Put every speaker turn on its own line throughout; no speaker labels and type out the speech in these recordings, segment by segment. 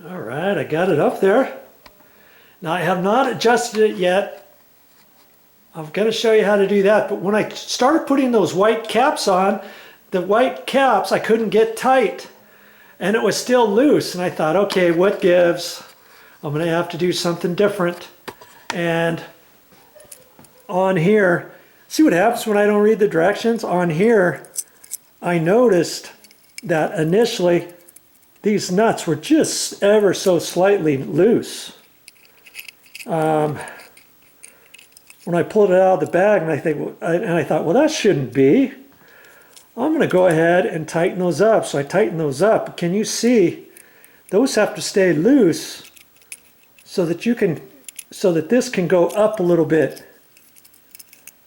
All right, I got it up there. Now I have not adjusted it yet. I'm going to show you how to do that. But when I started putting those white caps on, the white caps I couldn't get tight. And it was still loose. And I thought, okay, what gives? I'm going to have to do something different. And on here, see what happens when I don't read the directions? On here, I noticed that initially these nuts were just ever so slightly loose. When I pulled it out of the bag, and I thought, well, that shouldn't be. I'm going to go ahead and tighten those up. So I tighten those up. Can you see? Those have to stay loose so that this can go up a little bit.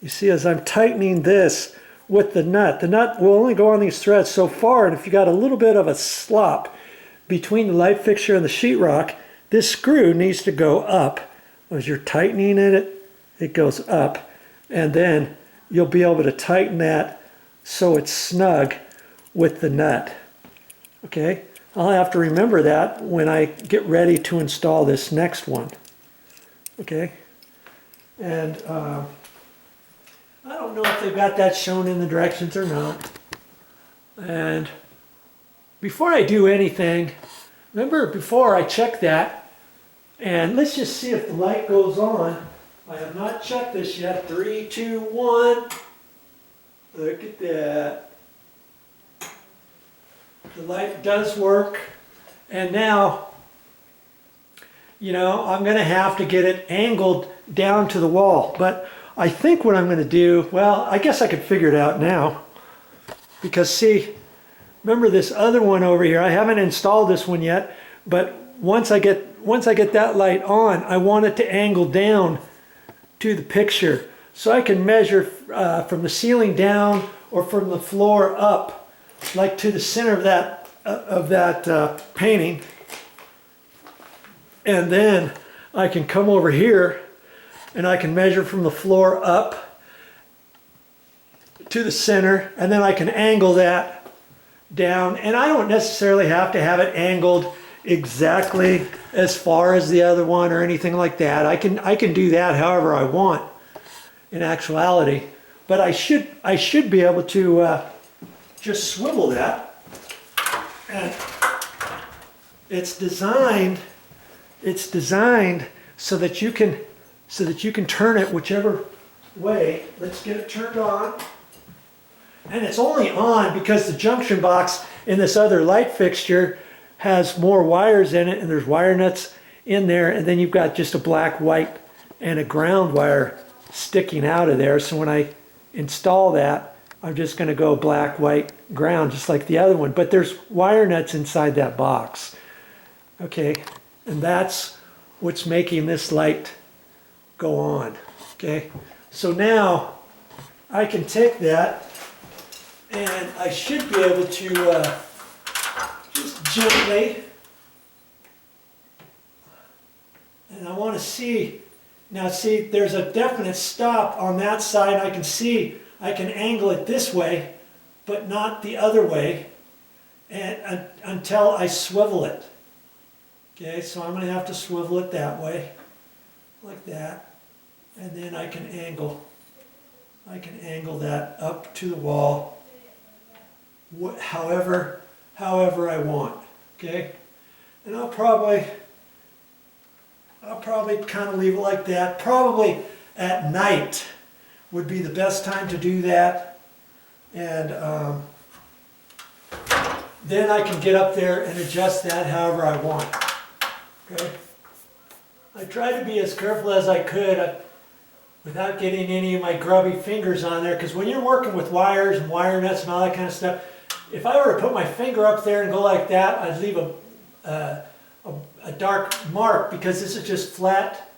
You see, as I'm tightening this with the nut will only go on these threads so far, and if you got a little bit of a slop between the light fixture and the sheetrock, this screw needs to go up. As you're tightening it goes up, and then you'll be able to tighten that so it's snug with the nut. Okay, I'll have to remember that when I get ready to install this next one. Okay, and I don't know if they've got that shown in the directions or not. And before I do anything, remember before I check that, and let's just see if the light goes on. I have not checked this yet. 3, 2, 1. Look at that. The light does work. And now, you know, I'm going to have to get it angled down to the wall. But I think what I'm going to do, well, I guess I could figure it out now. Because see, remember this other one over here, I haven't installed this one yet, but once I get that light on, I want it to angle down to the picture. So I can measure from the ceiling down or from the floor up, like to the center of that painting. And then I can come over here and I can measure from the floor up to the center, and then I can angle that down. And I don't necessarily have to have it angled exactly as far as the other one or anything like that. I can do that however I want in actuality, but I should be able to just swivel that. And it's designed so that you can turn it whichever way. Let's get it turned on. And it's only on because the junction box in this other light fixture has more wires in it, and there's wire nuts in there, and then you've got just a black, white, and a ground wire sticking out of there. So when I install that, I'm just going to go black, white, ground, just like the other one. But there's wire nuts inside that box. Okay, and that's what's making this light go on. Okay, so now I can take that, and I should be able to just gently, and I want to see, now see, there's a definite stop on that side. I can see, I can angle it this way, but not the other way, and until I swivel it. Okay, so I'm going to have to swivel it that way, like that, and then I can angle that up to the wall, however I want. Okay, and I'll probably kind of leave it like that. Probably at night would be the best time to do that, and then I can get up there and adjust that however I want. Okay, I tried to be as careful as I could without getting any of my grubby fingers on there, because when you're working with wires and wire nuts and all that kind of stuff, if I were to put my finger up there and go like that, I'd leave a dark mark, because this is just flat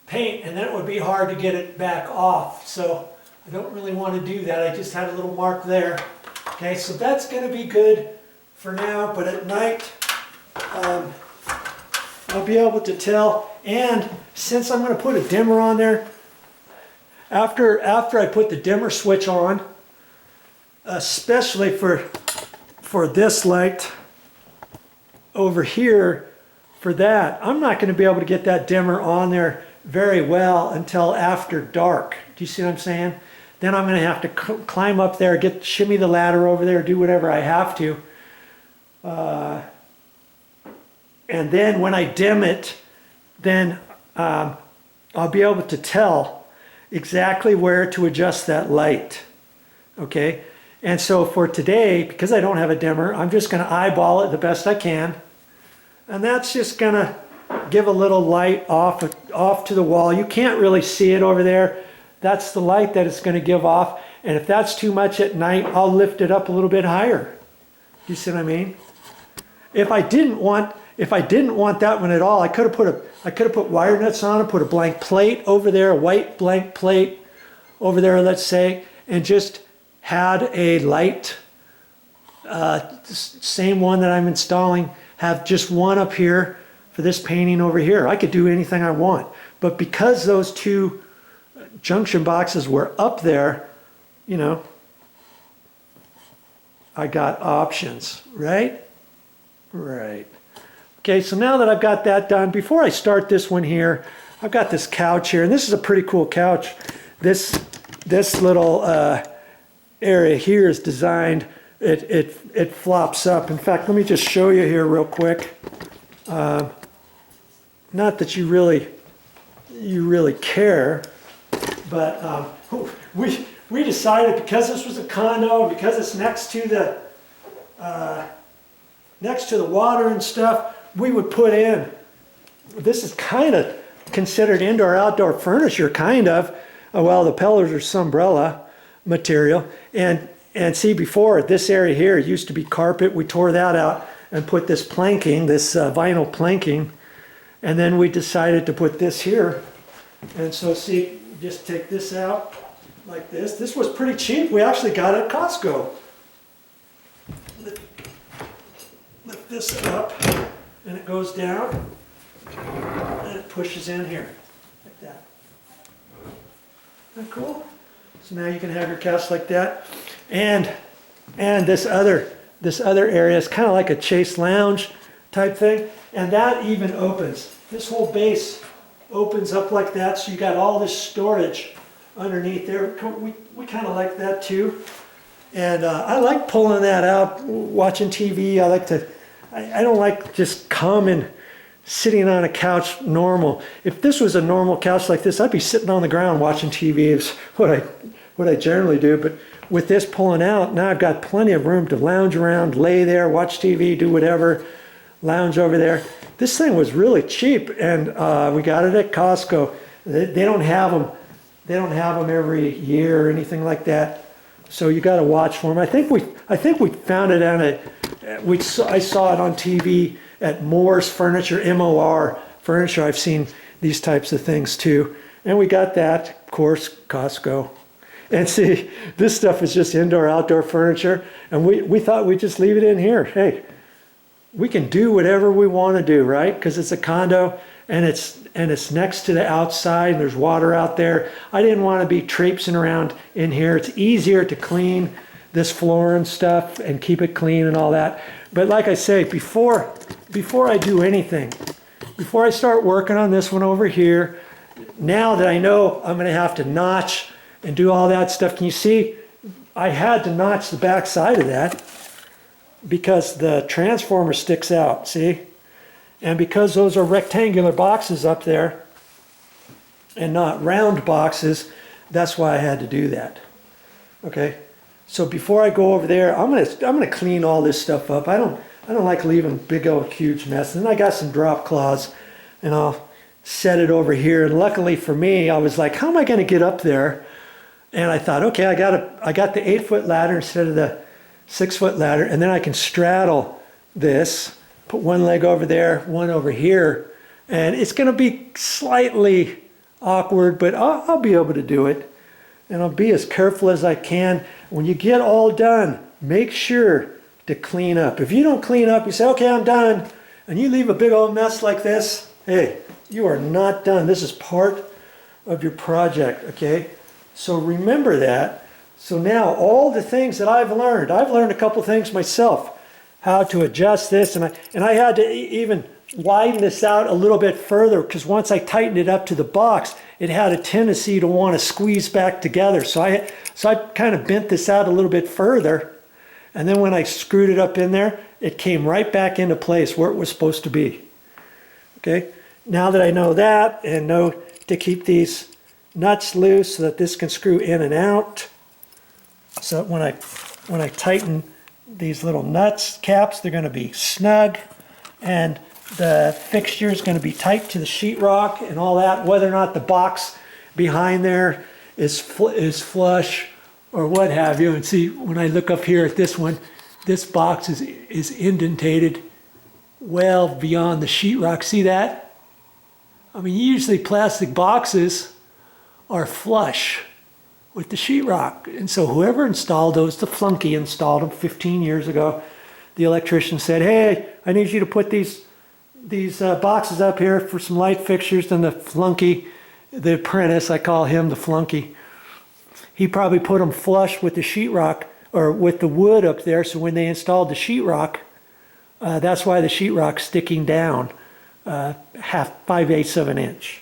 paint, and then it would be hard to get it back off. So I don't really want to do that. I just had a little mark there. Okay, so that's going to be good for now, but at night I'll be able to tell. And since I'm going to put a dimmer on there, after I put the dimmer switch on, especially for this light over here, for that, I'm not going to be able to get that dimmer on there very well until after dark. Do you see what I'm saying? Then I'm going to have to climb up there, shimmy the ladder over there, do whatever I have to. And then when I dim it, then I'll be able to tell exactly where to adjust that light. Okay? And so for today, because I don't have a dimmer, I'm just going to eyeball it the best I can. And that's just going to give a little light off to the wall. You can't really see it over there. That's the light that it's going to give off. And if that's too much at night, I'll lift it up a little bit higher. You see what I mean? If I didn't want that one at all, I could have put wire nuts on it, put a blank plate over there, a white blank plate over there, let's say, and just had a light, same one that I'm installing, have just one up here for this painting over here. I could do anything I want. But because those two junction boxes were up there, you know, I got options, right? Right. Okay, so now that I've got that done, before I start this one here, I've got this couch here, and this is a pretty cool couch. This little area here is designed, it flops up. In fact, let me just show you here real quick. Not that you really care, but we decided, because this was a condo, because it's next to the water and stuff, we would put in, this is kind of considered indoor-outdoor furniture, kind of. Well, the pillars are sunbrella material. And see, before, this area here used to be carpet. We tore that out and put this planking, this vinyl planking. And then we decided to put this here. And so see, just take this out like this. This was pretty cheap. We actually got it at Costco. Lift this up, and it goes down, and it pushes in here, like that. Isn't that cool? So now you can have your couch like that. And this other area is kind of like a chase lounge type thing, and that even opens. This whole base opens up like that, so you got all this storage underneath there. We kind of like that too. And I like pulling that out, watching TV. I don't like just coming, sitting on a couch normal. If this was a normal couch like this, I'd be sitting on the ground watching TV is what I generally do. But with this pulling out, now I've got plenty of room to lounge around, lay there, watch TV, do whatever, lounge over there. This thing was really cheap, and we got it at Costco. They don't have them. They don't have them every year or anything like that. So you got to watch for them. I think we found it on I saw it on TV at Moore's Furniture, M-O-R Furniture. I've seen these types of things too. And we got that, of course, Costco. And see, this stuff is just indoor-outdoor furniture. And we thought we'd just leave it in here. Hey, we can do whatever we want to do, right? Because it's a condo, and it's next to the outside, and there's water out there. I didn't want to be traipsing around in here. It's easier to clean this floor and stuff and keep it clean and all that. But like I say, before I do anything, before I start working on this one over here, now that I know I'm going to have to notch and do all that stuff, can you see I had to notch the back side of that because the transformer sticks out, see? And because those are rectangular boxes up there and not round boxes, that's why I had to do that. Okay? So before I go over there, I'm gonna clean all this stuff up. I don't like leaving big old huge mess. And I got some drop cloths, and I'll set it over here. And luckily for me, I was like, how am I gonna get up there? And I thought, okay, I got the 8-foot ladder instead of the 6-foot ladder, and then I can straddle this, put one leg over there, one over here, and it's gonna be slightly awkward, but I'll be able to do it. And I'll be as careful as I can. When you get all done, make sure to clean up. If you don't clean up, you say, okay, I'm done, and you leave a big old mess like this, hey, you are not done. This is part of your project, okay? So remember that. So now all the things that I've learned a couple things myself, how to adjust this, and I had to even widen this out a little bit further, because once I tightened it up to the box, it had a tendency to want to squeeze back together. So I kind of bent this out a little bit further, and then when I screwed it up in there, it came right back into place where it was supposed to be. Okay, now that I know that and know to keep these nuts loose so that this can screw in and out, so when I tighten these little nuts caps, they're going to be snug, and the fixture is going to be tight to the sheetrock and all that, whether or not the box behind there is flush or what have you. And see, when I look up here at this one, this box is indentated well beyond the sheetrock. See that? I mean, usually plastic boxes are flush with the sheetrock. And so whoever installed those, the flunky installed them 15 years ago. The electrician said, hey, I need you to put these boxes up here for some light fixtures. And the flunky, the apprentice, I call him the flunky, he probably put them flush with the sheetrock or with the wood up there. So when they installed the sheetrock, that's why the sheetrock's sticking down 5/8 of an inch.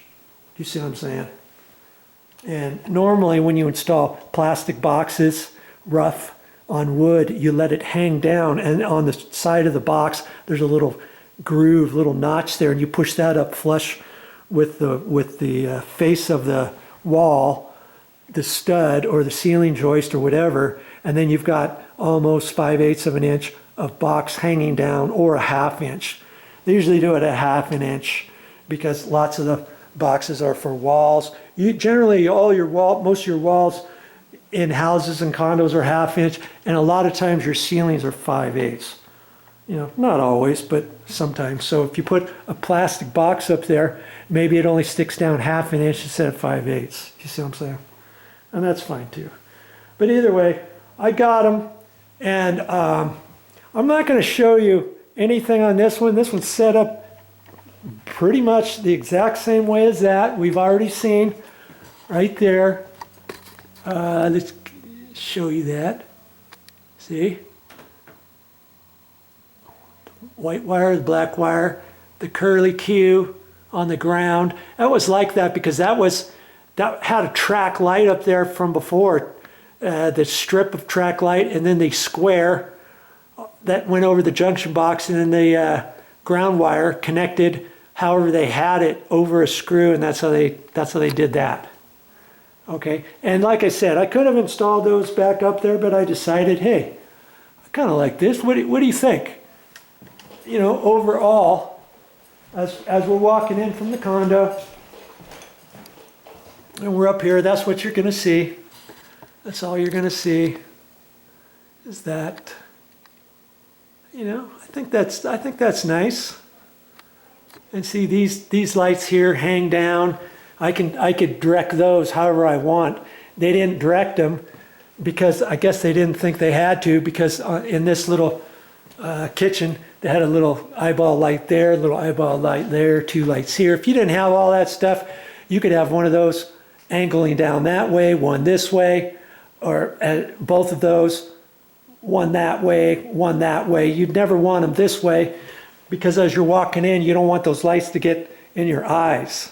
You see what I'm saying? And normally when you install plastic boxes, rough on wood, you let it hang down, and on the side of the box there's a little groove, little notch there, and you push that up flush with the face of the wall, the stud or the ceiling joist or whatever, and then you've got almost 5/8 of an inch of box hanging down, or a 1/2 inch. They usually do it at 1/2 inch because lots of the boxes are for walls. You generally most of your walls in houses and condos are 1/2 inch, and a lot of times your ceilings are 5/8. You know, not always, but sometimes. So if you put a plastic box up there, maybe it only sticks down 1/2 inch instead of 5/8. You see what I'm saying? And that's fine too. But either way, I got them, and I'm not going to show you anything on this one. This one's set up pretty much the exact same way as that. We've already seen right there. Let's show you that. See? White wire, the black wire, the curly Q on the ground. That was like that because that had a track light up there from before, the strip of track light, and then the square that went over the junction box, and then the ground wire connected however they had it over a screw, and that's how they did that. Okay, and like I said, I could have installed those back up there, but I decided, hey, I kind of like this. What do you think? You know, overall, as we're walking in from the condo, and we're up here, that's what you're going to see. That's all you're going to see is that. You know, I think that's nice. And see, these lights here hang down. I could direct those however I want. They didn't direct them because I guess they didn't think they had to, because in this little kitchen they had a little eyeball light there, a little eyeball light there, 2 lights here. If you didn't have all that stuff, you could have one of those angling down that way, one this way, or both of those, one that way, one that way. You'd never want them this way because as you're walking in, you don't want those lights to get in your eyes.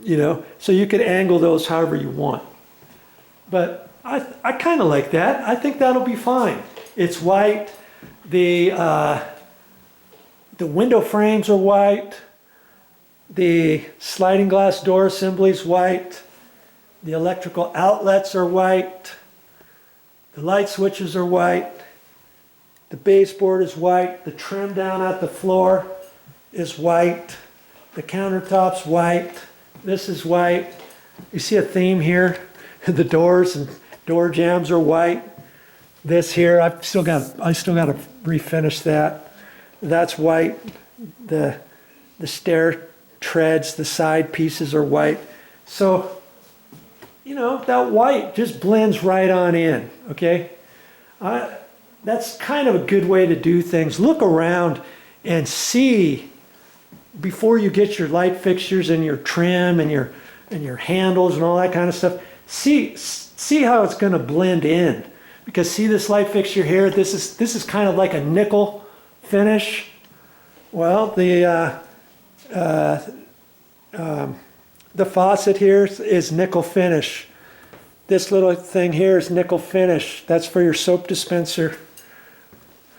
You know, so you could angle those however you want. But I kind of like that. I think that'll be fine. It's white. The window frames are white. The sliding glass door assembly is white. The electrical outlets are white. The light switches are white. The baseboard is white. The trim down at the floor is white. The countertop's white. This is white. You see a theme here? The doors and door jambs are white. This here, I still got to refinish that. That's white. The stair treads, the side pieces are white. So, you know, that white just blends right on in, okay? That's kind of a good way to do things. Look around and see, before you get your light fixtures and your trim and your handles and all that kind of stuff, see how it's going to blend in. Because see this light fixture here, this is kind of like a nickel finish. Well, the faucet here is nickel finish. This little thing here is nickel finish. That's for your soap dispenser.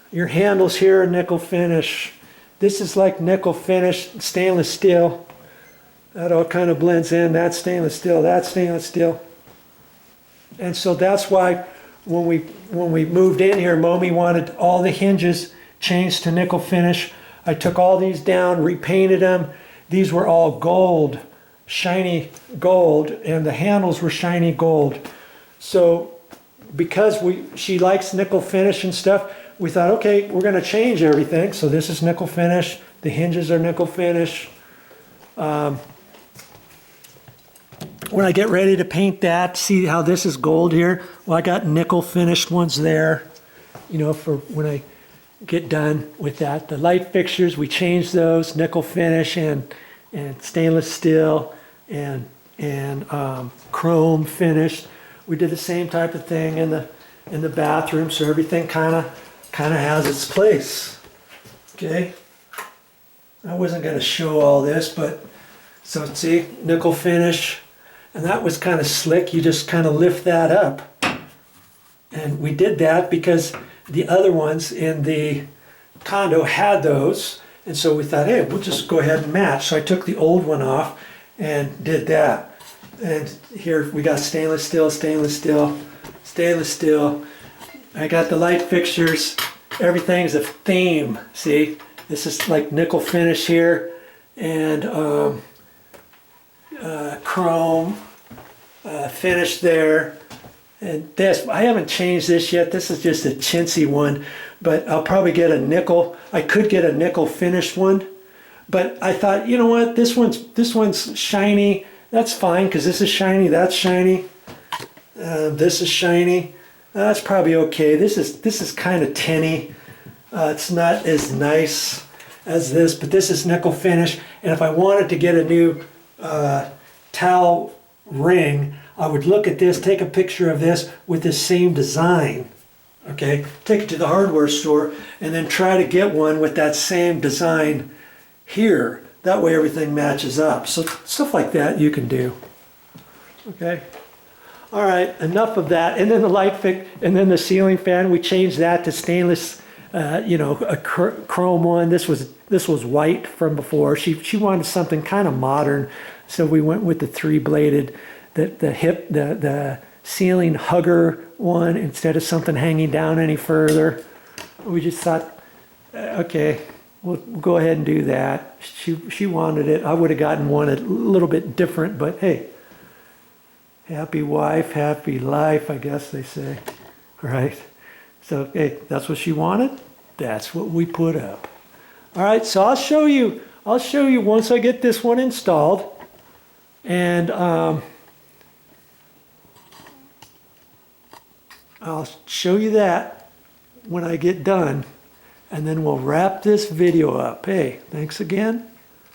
Your handles here are nickel finish. This is like nickel finish, stainless steel. That all kind of blends in. That's stainless steel, that's stainless steel. And so that's why when we moved in here, Momi wanted all the hinges changed to nickel finish. I took all these down, repainted them. These were all gold, shiny gold, and the handles were shiny gold. So because she likes nickel finish and stuff, we thought, okay, we're going to change everything. So this is nickel finish. The hinges are nickel finish. When I get ready to paint that, see how this is gold here? Well, I got nickel finished ones there, you know, for when I get done with that. The light fixtures, we changed those, nickel finish and stainless steel and chrome finished. We did the same type of thing in the bathroom, so everything kind of has its place. Okay, I wasn't going to show all this, but so see, nickel finish, and that was kind of slick. You just kind of lift that up, and we did that because the other ones in the condo had those, and so we thought, hey, we'll just go ahead and match. So I took the old one off and did that. And here we got stainless steel, stainless steel, stainless steel. I got the light fixtures. Everything's a theme. See, this is like nickel finish here, and chrome finish there. And this, I haven't changed this yet. This is just a chintzy one, but I'll probably get a nickel. I could get a nickel finished one, but I thought, you know what? This one's shiny. That's fine because this is shiny. That's shiny. This is shiny. That's probably okay. This is kind of tinny. It's not as nice as this, but this is nickel finish. And if I wanted to get a new towel ring, I would look at this, take a picture of this with the same design, okay? Take it to the hardware store and then try to get one with that same design here. That way everything matches up. So stuff like that you can do, okay? All right, enough of that. And then the light fix, and then the ceiling fan, we changed that to stainless, you know, a chrome one. This was white from before. She wanted something kind of modern, so we went with the three-bladed. The ceiling hugger one instead of something hanging down any further. We just thought, okay, we'll go ahead and do that. She wanted it. I would have gotten one a little bit different, but hey, happy wife, happy life, I guess they say, right? So hey, that's what she wanted. That's what we put up. All right, so I'll show you once I get this one installed, and I'll show you that when I get done, and then we'll wrap this video up. Hey, thanks again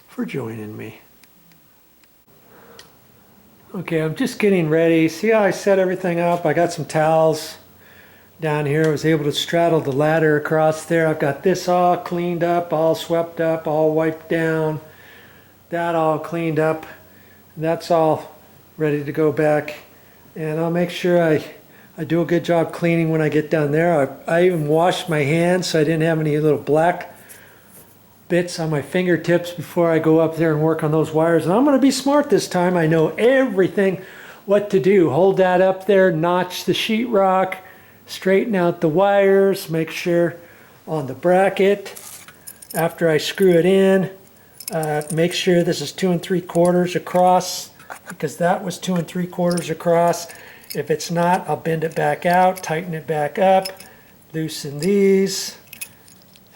for joining me. Okay, I'm just getting ready. See how I set everything up? I got some towels down here. I was able to straddle the ladder across there. I've got this all cleaned up, all swept up, all wiped down. That all cleaned up. That's all ready to go back. And I'll make sure I do a good job cleaning when I get down there. I even washed my hands so I didn't have any little black bits on my fingertips before I go up there and work on those wires. And I'm going to be smart this time. I know everything what to do. Hold that up there, notch the sheetrock, straighten out the wires, make sure on the bracket after I screw it in, make sure this is 2 3/4 across, because that was 2 3/4 across. If it's not, I'll bend it back out, tighten it back up, loosen these,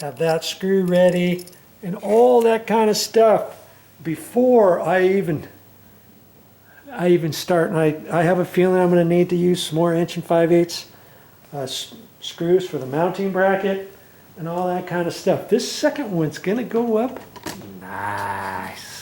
have that screw ready, and all that kind of stuff before I even start. And I have a feeling I'm going to need to use some more 1 5/8 screws for the mounting bracket and all that kind of stuff. This second one's going to go up nice.